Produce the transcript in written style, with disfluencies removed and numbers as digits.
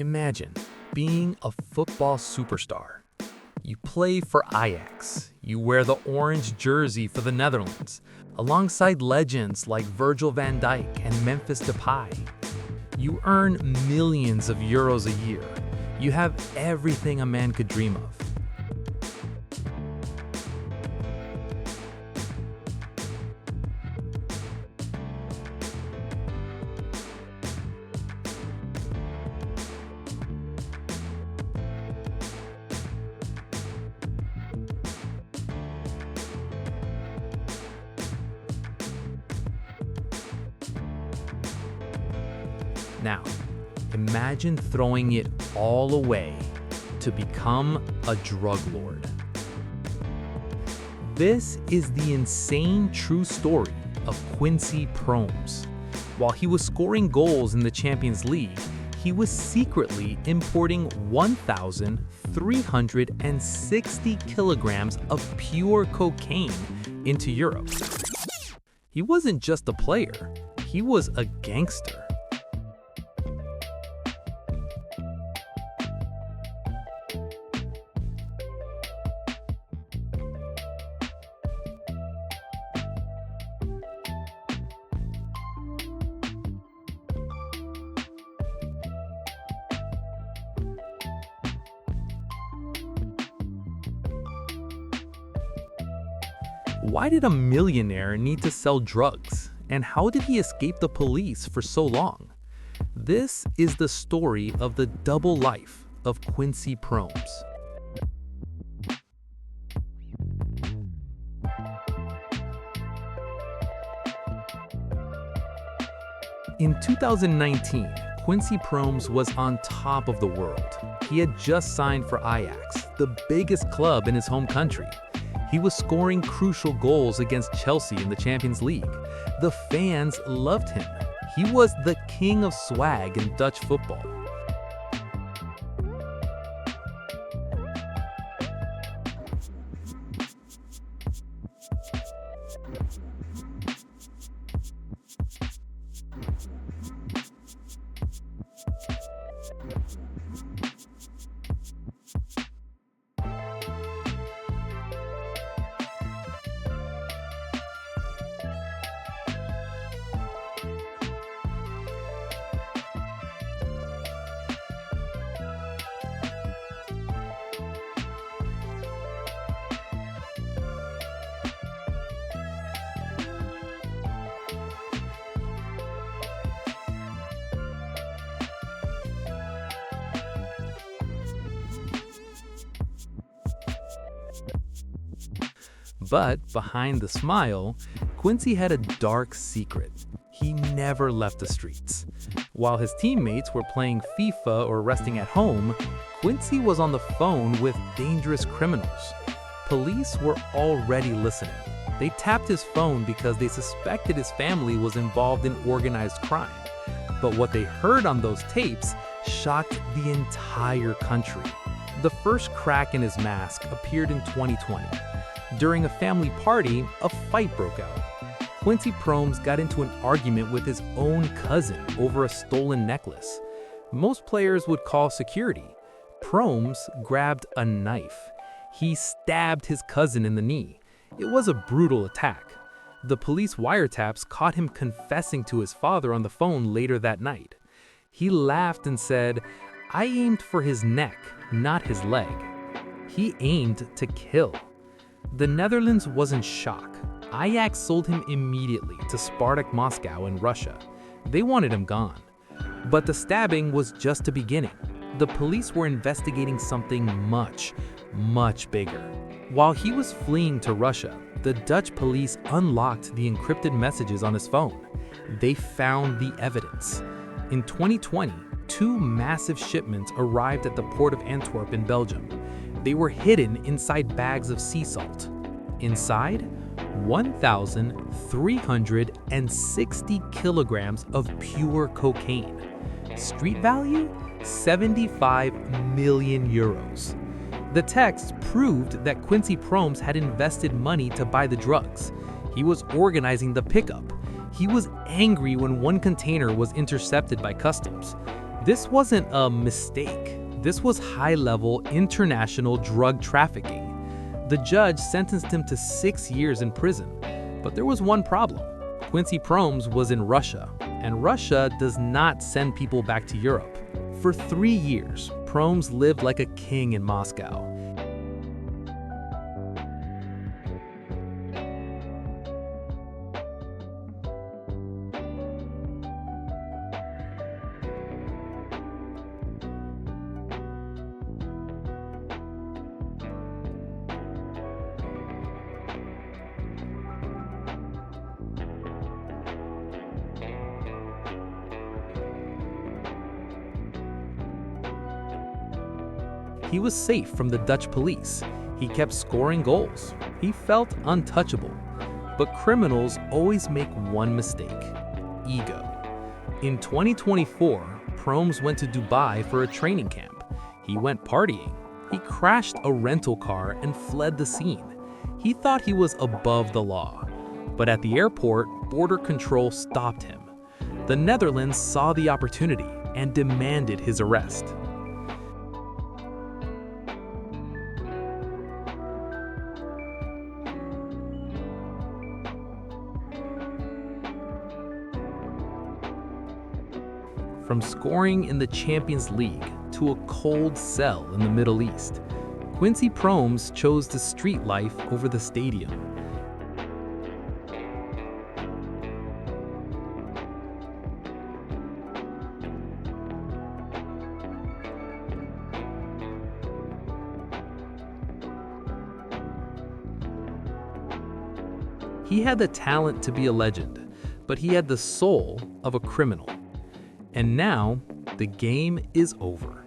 Imagine being a football superstar. You play for Ajax. You wear the orange jersey for the Netherlands, alongside legends like Virgil van Dijk and Memphis Depay. You earn millions of euros a year. You have everything a man could dream of. Now, imagine throwing it all away to become a drug lord. This is the insane true story of Quincy Promes. While he was scoring goals in the Champions League, he was secretly importing 1,360 kilograms of pure cocaine into Europe. He wasn't just a player, he was a gangster. Why did a millionaire need to sell drugs? And how did he escape the police for so long? This is the story of the double life of Quincy Promes. In 2019, Quincy Promes was on top of the world. He had just signed for Ajax, the biggest club in his home country. He was scoring crucial goals against Chelsea in the Champions League. The fans loved him. He was the king of swag in Dutch football. But behind the smile, Quincy had a dark secret. He never left the streets. While his teammates were playing FIFA or resting at home, Quincy was on the phone with dangerous criminals. Police were already listening. They tapped his phone because they suspected his family was involved in organized crime. But what they heard on those tapes shocked the entire country. The first crack in his mask appeared in 2020. During a family party, a fight broke out. Quincy Promes got into an argument with his own cousin over a stolen necklace. Most players would call security. Promes grabbed a knife. He stabbed his cousin in the knee. It was a brutal attack. The police wiretaps caught him confessing to his father on the phone later that night. He laughed and said, "I aimed for his neck, not his leg." He aimed to kill. The Netherlands was in shock. Ajax sold him immediately to Spartak Moscow in Russia. They wanted him gone. But the stabbing was just the beginning. The police were investigating something much, much bigger. While he was fleeing to Russia, the Dutch police unlocked the encrypted messages on his phone. They found the evidence. In 2020, 2 massive shipments arrived at the port of Antwerp in Belgium. They were hidden inside bags of sea salt. Inside, 1,360 kilograms of pure cocaine. Street value? 75 million euros. The text proved that Quincy Promes had invested money to buy the drugs. He was organizing the pickup. He was angry when one container was intercepted by customs. This wasn't a mistake. This was high-level international drug trafficking. The judge sentenced him to 6 years in prison. But there was one problem. Quincy Promes was in Russia, and Russia does not send people back to Europe. For 3 years, Promes lived like a king in Moscow. He was safe from the Dutch police. He kept scoring goals. He felt untouchable. But criminals always make one mistake: ego. In 2024, Promes went to Dubai for a training camp. He went partying. He crashed a rental car and fled the scene. He thought he was above the law. But at the airport, border control stopped him. The Netherlands saw the opportunity and demanded his arrest. From scoring in the Champions League to a cold cell in the Middle East, Quincy Promes chose the street life over the stadium. He had the talent to be a legend, but he had the soul of a criminal. And now, the game is over.